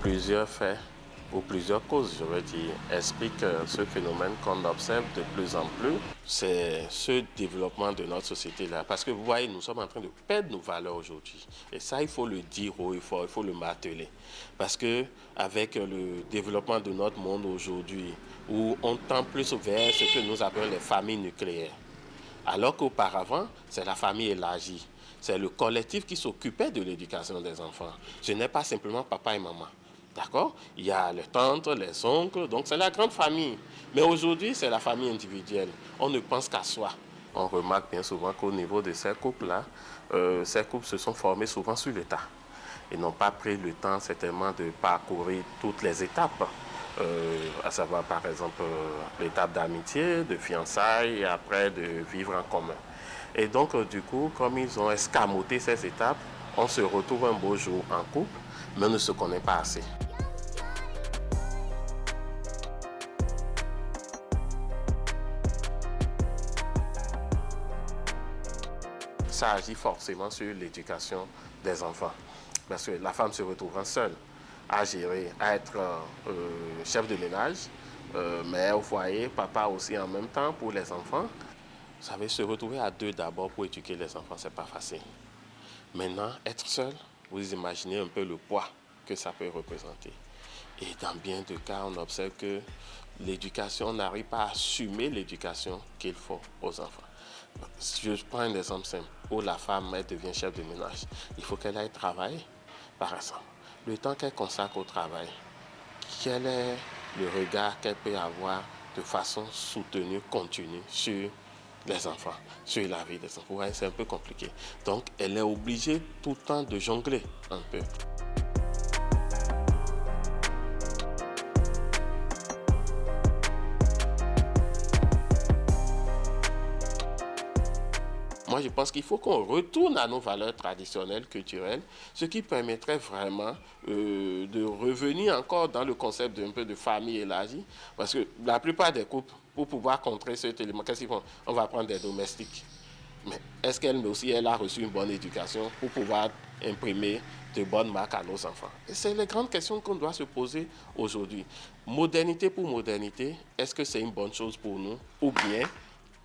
Plusieurs faits ou plusieurs causes, je veux dire, expliquent ce phénomène qu'on observe de plus en plus. C'est ce développement de notre société-là. Parce que vous voyez, nous sommes en train de perdre nos valeurs aujourd'hui. Et ça, il faut le dire haut et fort, il faut le marteler. Parce que avec le développement de notre monde aujourd'hui, où on tend plus vers ce que nous appelons les familles nucléaires, alors qu'auparavant, c'est la famille élargie. C'est le collectif qui s'occupait de l'éducation des enfants. Ce n'est pas simplement papa et maman. D'accord? Il y a les tantes, les oncles, donc c'est la grande famille. Mais aujourd'hui, c'est la famille individuelle. On ne pense qu'à soi. On remarque bien souvent qu'au niveau de ces couples-là, ces couples se sont formés souvent sur le tas. Ils n'ont pas pris le temps certainement de parcourir toutes les étapes. À savoir par exemple l'étape d'amitié, de fiançailles et après de vivre en commun. Et donc du coup, comme ils ont escamoté ces étapes, on se retrouve un beau jour en couple, mais on ne se connaît pas assez. Ça agit forcément sur l'éducation des enfants. Parce que la femme se retrouvant seule à gérer, à être chef de ménage, mère au foyer, papa aussi en même temps pour les enfants. Vous savez, se retrouver à deux d'abord pour éduquer les enfants, c'est pas facile. Maintenant, être seul, vous imaginez un peu le poids que ça peut représenter. Et dans bien de cas, on observe que l'éducation n'arrive pas à assumer l'éducation qu'il faut aux enfants. Je prends un exemple simple, où la femme elle devient chef de ménage. Il faut qu'elle aille travailler, par exemple. Le temps qu'elle consacre au travail, quel est le regard qu'elle peut avoir de façon soutenue, continue sur les enfants, sur la vie des enfants? Ouais, c'est un peu compliqué. Donc, elle est obligée tout le temps de jongler un peu. Moi, je pense qu'il faut qu'on retourne à nos valeurs traditionnelles, culturelles, ce qui permettrait vraiment de revenir encore dans le concept d'un peu de famille élargie. Parce que la plupart des couples, pour pouvoir contrer cet élément, qu'est-ce qu'ils font? On va prendre des domestiques. Mais est-ce qu'elle aussi, elle a reçu une bonne éducation pour pouvoir imprimer de bonnes marques à nos enfants? Et c'est les grandes questions qu'on doit se poser aujourd'hui. Modernité pour modernité, est-ce que c'est une bonne chose pour nous? Ou bien,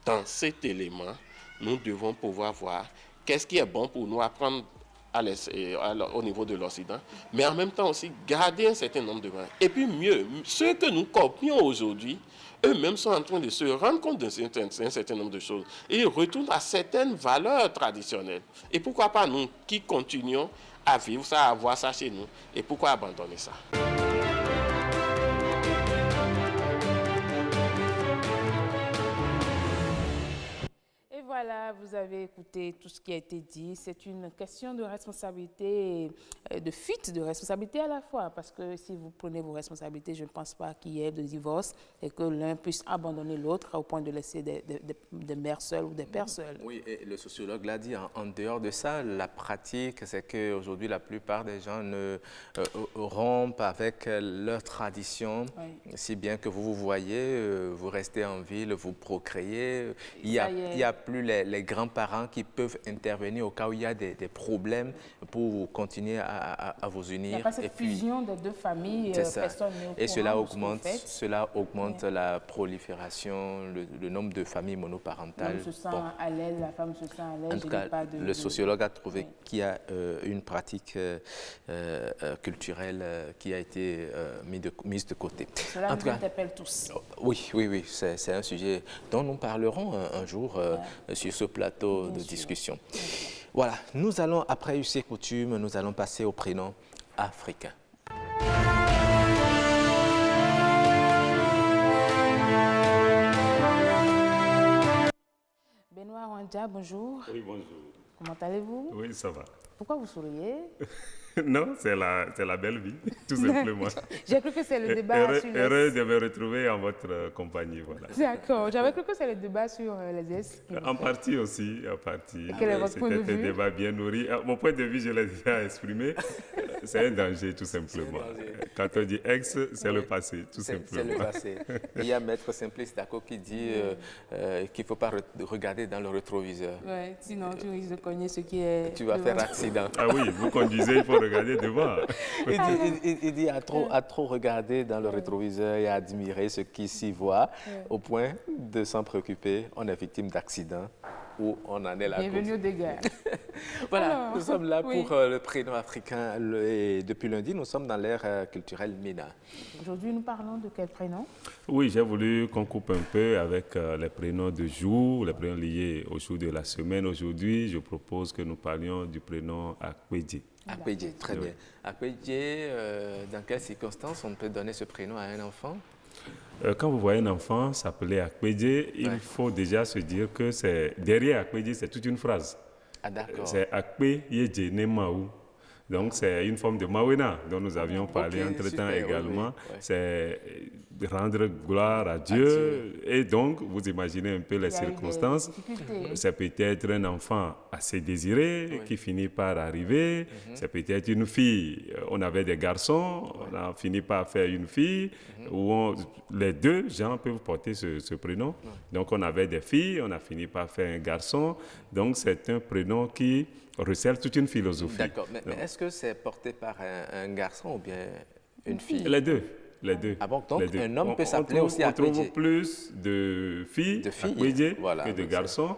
dans cet élément, nous devons pouvoir voir qu'est-ce qui est bon pour nous apprendre au niveau de l'Occident, mais en même temps aussi garder un certain nombre de valeurs. Et puis mieux, ceux que nous copions aujourd'hui, eux-mêmes sont en train de se rendre compte d'un certain nombre de choses. Et ils retournent à certaines valeurs traditionnelles. Et pourquoi pas nous qui continuons à vivre ça, à voir ça chez nous, et pourquoi abandonner ça? Voilà, vous avez écouté tout ce qui a été dit. C'est une question de responsabilité, de fuite de responsabilité à la fois. Parce que si vous prenez vos responsabilités, je ne pense pas qu'il y ait de divorce et que l'un puisse abandonner l'autre au point de laisser des mères seules ou des pères seuls. Oui, et le sociologue l'a dit, en dehors de ça, la pratique, c'est qu'aujourd'hui, la plupart des gens rompent avec leur tradition, oui. Si bien que vous voyez, vous restez en ville, vous procréez. Il y a plus les grands-parents qui peuvent intervenir au cas où il y a des problèmes pour continuer à vous unir. Il n'y a pas cette fusion des deux familles, personne n'est au courant. Et cela augmente la prolifération, le nombre de familles monoparentales. L'homme se sent à l'aise, la femme se sent à l'aise. En tout cas, le sociologue a trouvé qu'il y a une pratique culturelle qui a été mise de côté. Cela nous interpelle tous. Oui, c'est un sujet dont nous parlerons un jour sur ce plateau de discussion. Voilà, nous allons, après UC Coutume, nous allons passer au prénom africain. Benoît Wanja, bonjour. Oui, bonjour. Comment allez-vous? Oui, ça va. Pourquoi vous souriez? Non, c'est la belle vie, tout simplement. J'ai cru que c'est le débat sur les... Heureux de me retrouver en votre compagnie, voilà. D'accord, j'avais cru que c'est le débat sur les esprits. En partie aussi, en partie. Quel est votre point de vue? C'était un débat bien nourri. Mon point de vue, je l'ai déjà exprimé. C'est un danger, tout simplement. Quand on dit ex, c'est le passé, tout simplement. C'est le passé. Il y a Maître Simplice Dako qui dit qu'il ne faut pas regarder dans le rétroviseur. Oui, sinon tu risques de cogner ce qui est... Tu vas faire accident. Ah oui, vous conduisez, il faut regarder devant. Il dit à trop regarder dans le rétroviseur et à admirer ce qui s'y voit, au point de s'en préoccuper. On est victime d'accidents où on en est la cause. Bienvenue aux dégâts. Voilà, Alors, nous sommes là oui. pour le prénom africain. Et depuis lundi, nous sommes dans l'ère culturelle MENA. Aujourd'hui, nous parlons de quel prénom? Oui, j'ai voulu qu'on coupe un peu avec les prénoms de jour, les prénoms liés au jour de la semaine. Aujourd'hui, je propose que nous parlions du prénom Akpedje. Akpedje, très bien. Akpedje, dans quelles circonstances on peut donner ce prénom à un enfant? Quand vous voyez un enfant s'appeler Akpedje, il faut déjà se dire que derrière Akpedje, c'est toute une phrase. Ah, d'accord. C'est Akpedje Nemaou. Donc, c'est une forme de Mawena dont nous avions parlé entre-temps également. Oui. C'est rendre gloire à Dieu. Et donc, vous imaginez un peu les circonstances. C'est peut-être un enfant assez désiré qui finit par arriver. C'est peut-être une fille. On avait des garçons, on a fini par faire une fille. Où les deux gens peuvent porter ce prénom. Donc, on avait des filles, on a fini par faire un garçon. Donc, c'est un prénom qui recèle toute une philosophie. D'accord, mais est-ce que c'est porté par un garçon ou bien une fille? Les deux. Ah bon, donc un homme peut s'appeler aussi Akpedje. On Akpedje. trouve plus de filles Akpedje que de garçons.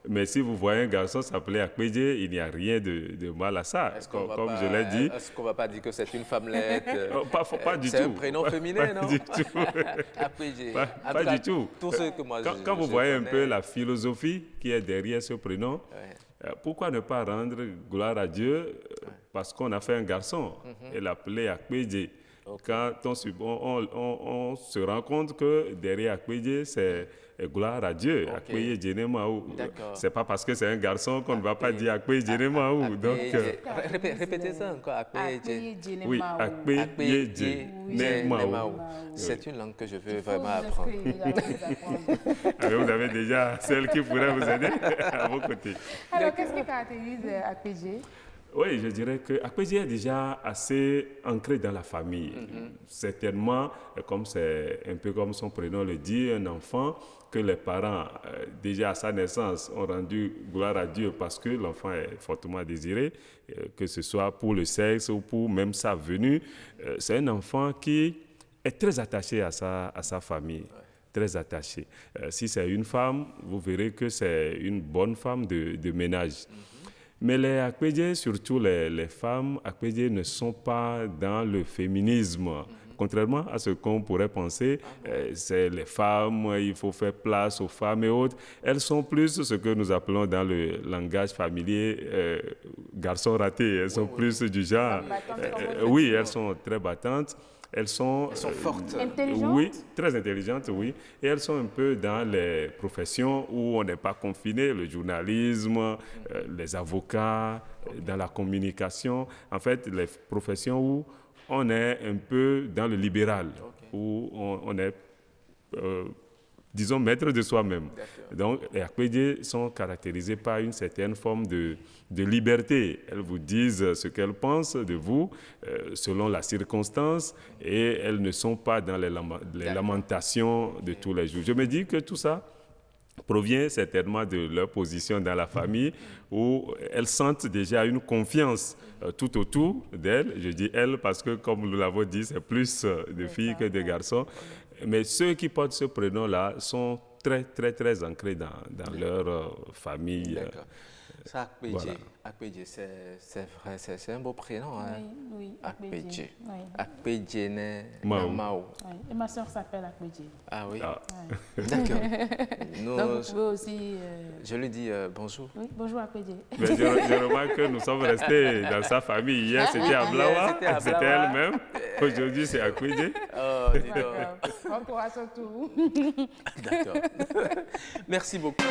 Mais si vous voyez un garçon s'appeler Akpedje, il n'y a rien de mal à ça. Comme je l'ai dit. Est-ce qu'on ne va pas dire que c'est une femmelette? Pas du tout. C'est un prénom féminin, non? Pas du tout. Akpedje. Pas du tout. Tous ceux que moi Quand vous voyez un peu la philosophie qui est derrière ce prénom, pourquoi ne pas rendre gloire à Dieu parce qu'on a fait un garçon et l'appeler Akpedje? Quand on se rend compte que derrière Akpedje, c'est gloire à Dieu. Akpedje Nemaou. C'est pas parce que c'est un garçon qu'on ne va pas dire Akpedje Nemaou. Donc, répétez ça encore, Akpedje. Oui, Akpedje Nemaou. C'est une langue que je veux vraiment apprendre. Vous avez déjà celle qui pourrait vous aider à vos côtés. Alors, qu'est-ce qui caractérise Akpedje? Oui, je dirais que Akpedje est déjà assez ancré dans la famille. Certainement, comme c'est un peu comme son prénom le dit, un enfant que les parents, déjà à sa naissance, ont rendu gloire à Dieu parce que l'enfant est fortement désiré, que ce soit pour le sexe ou pour même sa venue. C'est un enfant qui est très attaché à sa famille. Très attaché. Si c'est une femme, vous verrez que c'est une bonne femme de ménage. Mais les Akpedje, surtout les femmes, Akpedje ne sont pas dans le féminisme. Contrairement à ce qu'on pourrait penser, c'est les femmes, il faut faire place aux femmes et autres. Elles sont plus ce que nous appelons dans le langage familier garçons ratés. Elles sont plus du genre. Oui, elles sont très battantes. Elles sont fortes. Intelligentes? Oui, très intelligentes, oui. Et elles sont un peu dans les professions où on n'est pas confiné, le journalisme, les avocats, dans la communication. En fait, les professions où on est un peu dans le libéral, où on est, disons, maître de soi-même. Donc, les Akpedje sont caractérisés par une certaine forme de liberté. Elles vous disent ce qu'elles pensent de vous, selon la circonstance, et elles ne sont pas dans les lamentations de tous les jours. Je me dis que tout ça provient certainement de leur position dans la famille, où elles sentent déjà une confiance tout autour d'elles. Je dis elles parce que, comme nous l'avons dit, c'est plus de filles que de garçons. Mais ceux qui portent ce prénom-là sont très, très, très ancrés dans leur famille. Ça, Akpedje, voilà. Akpedje, c'est vrai, c'est un beau prénom. Hein? Oui, Akpedje. Oui. Akpedje Nemaou. Oui. Et ma soeur s'appelle Akpedje. Ah oui? D'accord. Donc, vous pouvez aussi... Je lui dis bonjour. Oui, bonjour Akpedje. Mais je remarque que nous sommes restés dans sa famille. Hier, c'était à Blawa, c'était elle-même. Aujourd'hui, c'est Akpedje. Oh, dis donc. Encore à son tour. D'accord. Merci beaucoup.